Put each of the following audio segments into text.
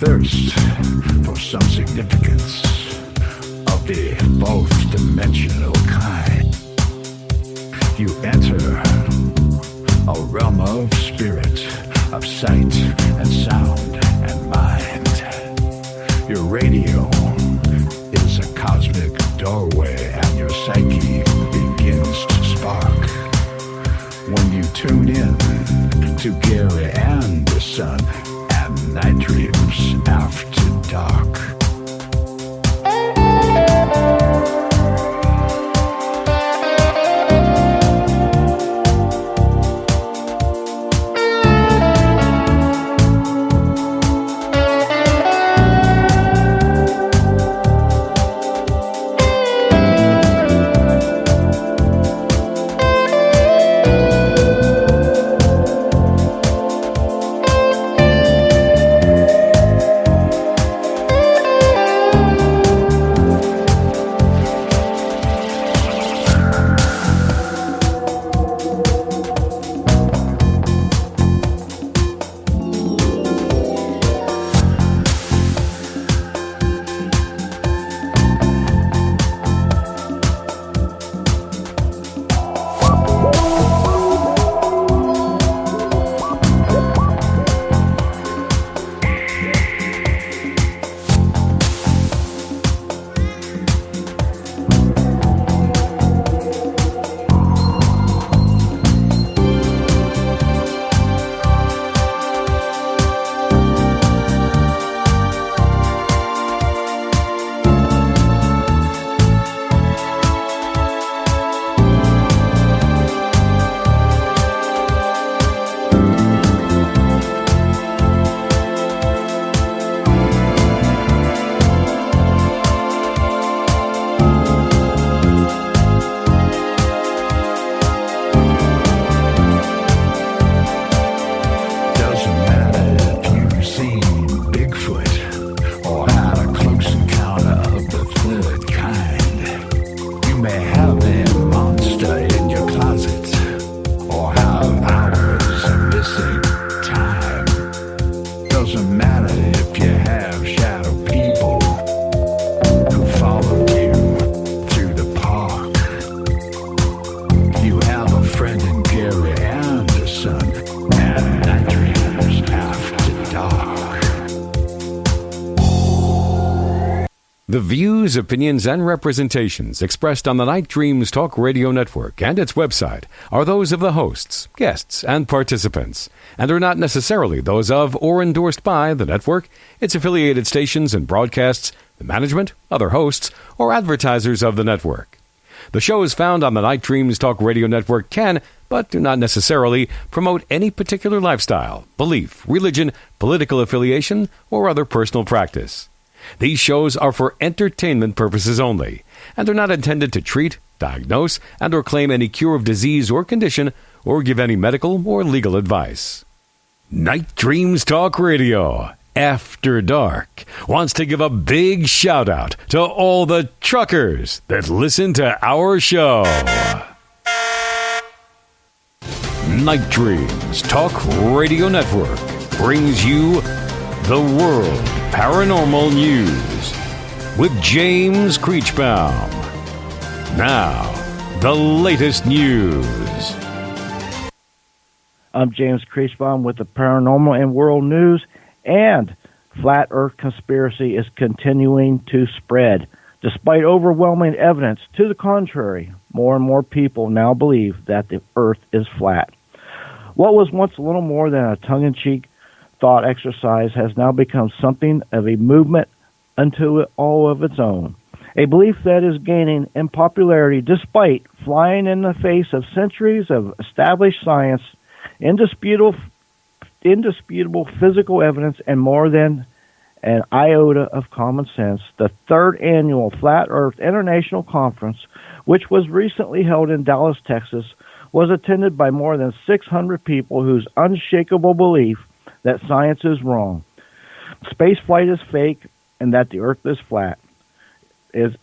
thirst for some significance of the both dimensional kind, you enter a realm of spirit, of sight and sound and mind. Your radio is a cosmic doorway and your psyche begins to spark. When you tune in to Gary Anderson and Night Dreams After Dark. The views, opinions, and representations expressed on the Night Dreams Talk Radio Network and its website are those of the hosts, guests, and participants, and are not necessarily those of or endorsed by the network, its affiliated stations and broadcasts, the management, other hosts, or advertisers of the network. The shows found on the Night Dreams Talk Radio Network can, but do not necessarily, promote any particular lifestyle, belief, religion, political affiliation, or other personal practice. These shows are for entertainment purposes only, and are not intended to treat, diagnose, and or claim any cure of disease or condition, or give any medical or legal advice. Night Dreams Talk Radio, After Dark, wants to give a big shout-out to all the truckers that listen to our show. Night Dreams Talk Radio Network brings you The World Paranormal News with James Creechbaum. Now, the latest news. I'm James Creechbaum with the Paranormal and World News, and Flat Earth conspiracy is continuing to spread. Despite overwhelming evidence to the contrary, more and more people now believe that the Earth is flat. What was once a little more than a tongue-in-cheek thought exercise has now become something of a movement unto all of its own. A belief that is gaining in popularity despite flying in the face of centuries of established science, indisputable physical evidence, and more than an iota of common sense. The third annual Flat Earth International Conference, which was recently held in Dallas, Texas, was attended by more than 600 people whose unshakable belief that science is wrong, space flight is fake, and that the Earth is flat, it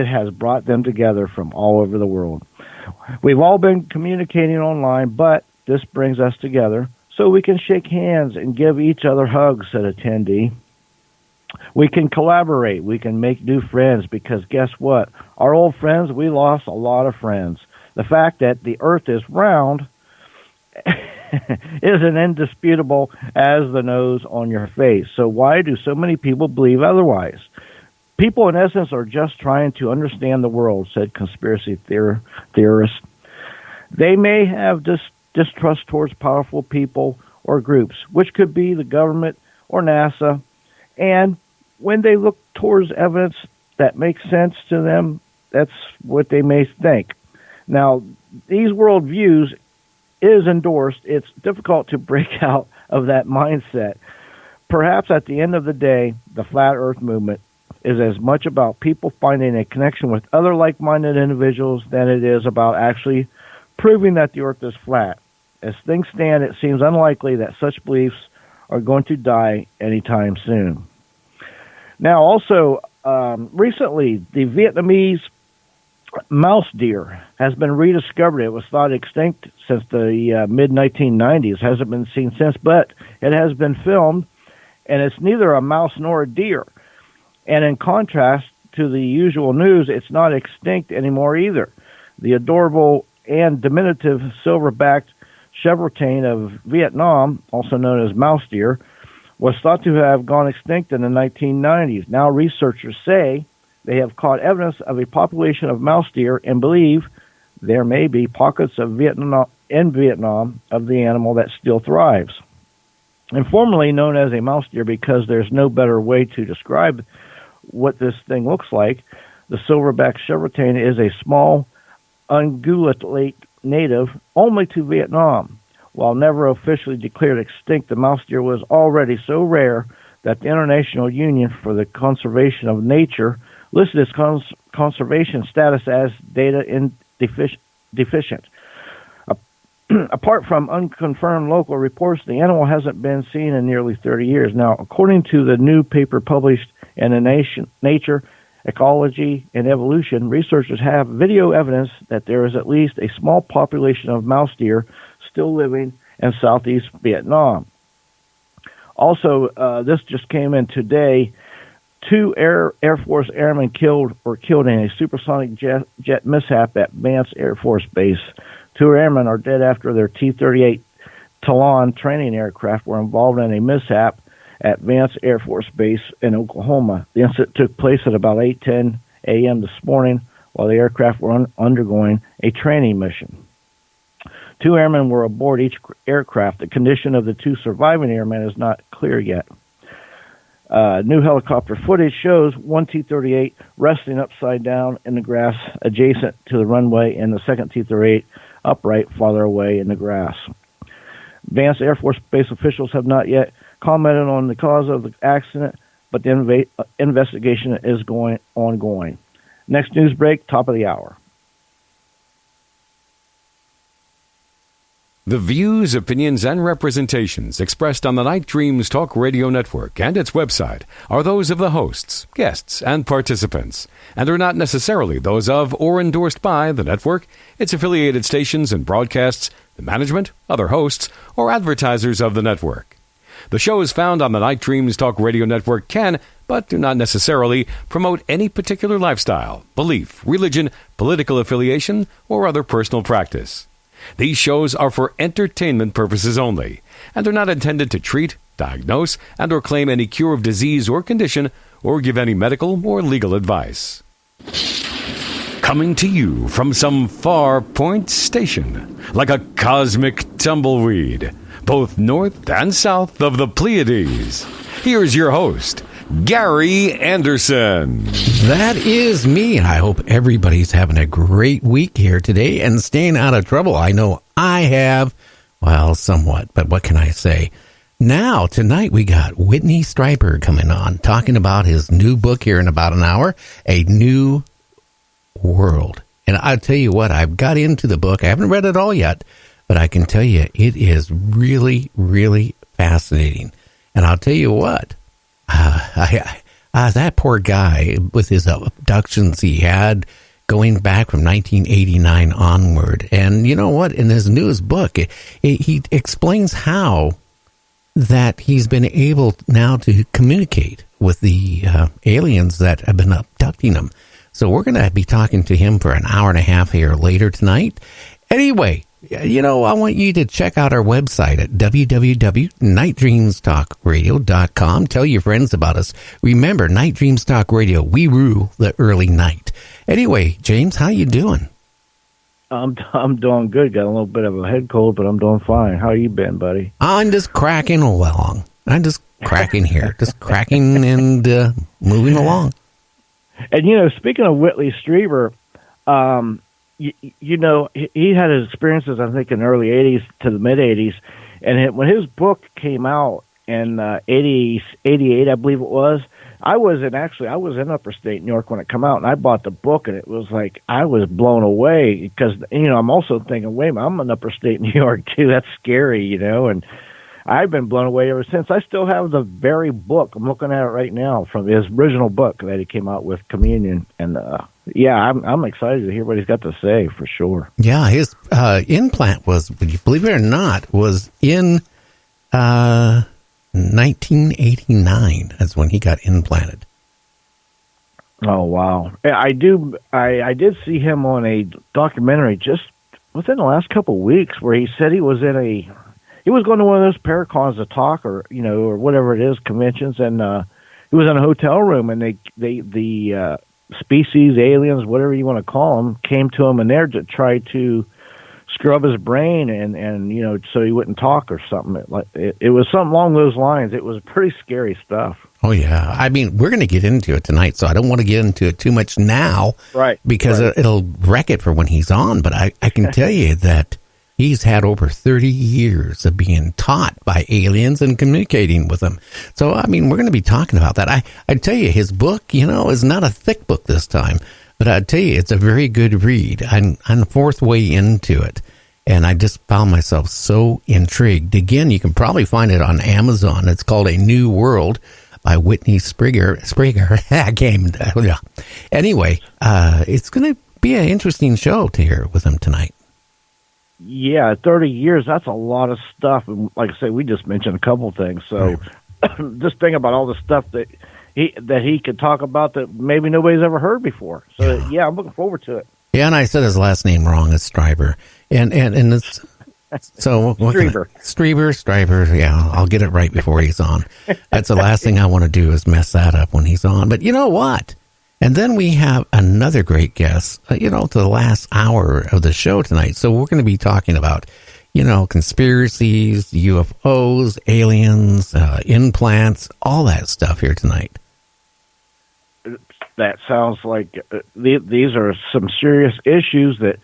has brought them together from all over the world. We've all been communicating online, but this brings us together so we can shake hands and give each other hugs, said attendee. We can collaborate. We can make new friends because guess what? Our old friends, we lost a lot of friends. The fact that the earth is round isn't indisputable as the nose on your face. So why do so many people believe otherwise? People, in essence, are just trying to understand the world, said conspiracy theorists. They may have distrust towards powerful people or groups, which could be the government or NASA, and when they look towards evidence that makes sense to them, that's what they may think. Now, these worldviews is endorsed. It's difficult to break out of that mindset. Perhaps at the end of the day, the Flat Earth movement is as much about people finding a connection with other like-minded individuals than it is about actually proving that the Earth is flat. As things stand, it seems unlikely that such beliefs are going to die anytime soon. Now, also, recently, the Vietnamese mouse deer has been rediscovered. It was thought extinct since the mid-1990s. Hasn't been seen since, but it has been filmed, and it's neither a mouse nor a deer. And in contrast to the usual news, it's not extinct anymore either. The adorable and diminutive silver-backed chevrotain of Vietnam, also known as mouse deer, was thought to have gone extinct in the 1990s. Now researchers say they have caught evidence of a population of mouse deer and believe there may be pockets of Vietnam of the animal that still thrives. Informally known as a mouse deer because there's no better way to describe what this thing looks like, the silverback chevrotain is a small ungulate native only to Vietnam. While never officially declared extinct, the mouse deer was already so rare that the International Union for the Conservation of Nature listed its conservation status as data deficient. Apart from unconfirmed local reports, the animal hasn't been seen in nearly 30 years. Now, according to the new paper published in the Nature, Ecology, and Evolution, researchers have video evidence that there is at least a small population of mouse deer still living in southeast Vietnam. Also, this just came in today. 2 Air Force airmen were killed in a supersonic jet mishap at Vance Air Force Base. 2 airmen are dead after their T-38 Talon training aircraft were involved in a mishap at Vance Air Force Base in Oklahoma. The incident took place at about 8:10 a.m. this morning while the aircraft were undergoing a training mission. 2 airmen were aboard each aircraft. The condition of the 2 surviving airmen is not clear yet. New helicopter footage shows one T-38 resting upside down in the grass adjacent to the runway and the second T-38 upright farther away in the grass. Vance Air Force Base officials have not yet commented on the cause of the accident, but the investigation is ongoing. Next news break, top of the hour. The views, opinions, and representations expressed on the Night Dreams Talk Radio Network and its website are those of the hosts, guests, and participants, and are not necessarily those of or endorsed by the network, its affiliated stations and broadcasts, the management, other hosts, or advertisers of the network. The shows found on the Night Dreams Talk Radio Network can, but do not necessarily, promote any particular lifestyle, belief, religion, political affiliation, or other personal practice. These shows are for entertainment purposes only and are not intended to treat, diagnose, and or claim any cure of disease or condition or give any medical or legal advice. Coming to you from some far point station, like a cosmic tumbleweed, both north and south of the Pleiades, here's your host, Gary Anderson. That is me. I hope everybody's having a great week here today and staying out of trouble. I know I have, well, somewhat, but what can I say? Now, tonight we got Whitley Strieber coming on, talking about his new book here in about an hour, A New World. And I'll tell you what, I've got into the book. I haven't read it all yet, but I can tell you it is really, really fascinating. And I'll tell you what, that poor guy with his abductions he had, going back from 1989 onward. And you know what? In his newest book, he explains how that he's been able now to communicate with the aliens that have been abducting him. So we're going to be talking to him for an hour and a half here later tonight. Anyway, you know, I want you to check out our website at www.nightdreamstalkradio.com. Tell your friends about us. Remember, Night Dreams Talk Radio, we rule the early night. Anyway, James, how you doing? I'm doing good. Got a little bit of a head cold, but I'm doing fine. How you been, buddy? I'm just cracking along. I'm just cracking here. Just cracking and moving along. And, you know, speaking of Whitley Strieber, you know, he had his experiences, I think, in the early 80s to the mid-80s. And when his book came out in 88, I believe it was, I was in upstate New York when it came out, and I bought the book, and it was like I was blown away because, you know, I'm also thinking, wait a minute, I'm in upstate New York, too. That's scary, you know, and I've been blown away ever since. I still have the very book. I'm looking at it right now from his original book that he came out with, Communion. And, yeah, I'm excited to hear what he's got to say, for sure. Yeah, his implant was, would you believe it or not, was in 1989. That's when he got implanted. Oh, wow. I did see him on a documentary just within the last couple of weeks where he said he was going to one of those paracons to talk or whatever it is, conventions, and he was in a hotel room, and the species, aliens, whatever you want to call them, came to him in there to try to scrub his brain and you know, so he wouldn't talk or something. It was something along those lines. It was pretty scary stuff. Oh, yeah. I mean, we're going to get into it tonight, so I don't want to get into it too much now. Right. Because it'll wreck it for when he's on. But I can tell you that he's had over 30 years of being taught by aliens and communicating with them. So, I mean, we're going to be talking about that. I tell you, his book, you know, is not a thick book this time. But I tell you, it's a very good read. I'm the fourth way into it, and I just found myself so intrigued. Again, you can probably find it on Amazon. It's called A New World by Whitley Strieber. Anyway, it's going to be an interesting show to hear with him tonight. Yeah, 30 years, that's a lot of stuff. And like I say, we just mentioned a couple of things. So just think about all the stuff that he could talk about that maybe nobody's ever heard before. So, yeah, I'm looking forward to it. Yeah, and I said his last name wrong. It's Strieber. And it's... So Strieber, yeah, I'll get it right before he's on. That's the last thing I want to do is mess that up when he's on. But you know what? And then we have another great guest, to the last hour of the show tonight. So we're going to be talking about, conspiracies, UFOs, aliens, implants, all that stuff here tonight. That sounds like these are some serious issues that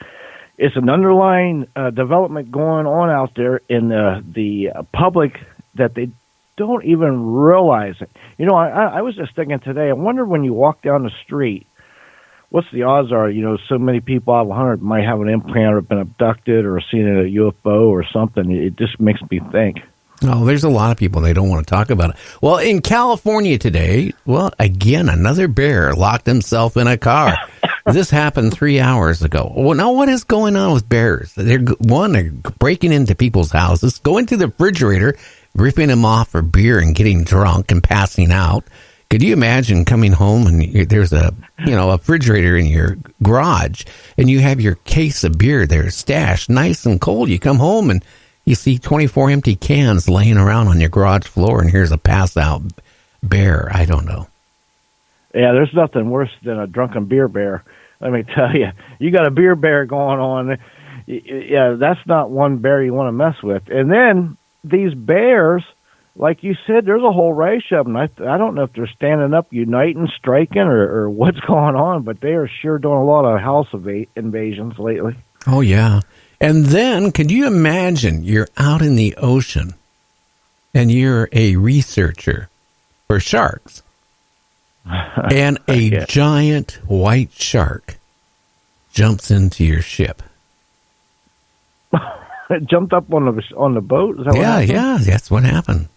it's an underlying development going on out there in the public that they don't even realize it. I was just thinking today, I wonder when you walk down the street, what's the odds are, so many people out of 100 might have an implant or been abducted or seen a UFO or something. It just makes me think. Oh, there's a lot of people, they don't want to talk about it. Well, in California today, again, another bear locked himself in a car. This happened 3 hours ago. Well, now what is going on with bears? They're breaking into people's houses, going to the refrigerator, ripping them off for beer and getting drunk and passing out. Could you imagine coming home and there's a refrigerator in your garage and you have your case of beer there stashed nice and cold. You come home and you see 24 empty cans laying around on your garage floor, and here's a passed-out bear. I don't know. Yeah, there's nothing worse than a drunken beer bear. Let me tell you. You got a beer bear going on. Yeah, that's not one bear you want to mess with. And then these bears, like you said, there's a whole race of them. I don't know if they're standing up, uniting, striking, or what's going on, but they are sure doing a lot of house invasions lately. Oh, yeah. And then, could you imagine you're out in the ocean and you're a researcher for sharks and a giant white shark jumps into your ship? It jumped up on the boat? Is that what happened? Yeah, that's what happened.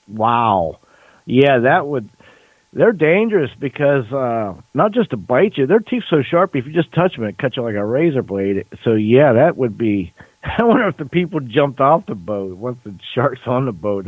Wow. Yeah, that would They're dangerous because not just to bite you, their teeth so sharp. If you just touch them, it cuts you like a razor blade. So yeah, that would be. I wonder if the people jumped off the boat once the shark's on the boat.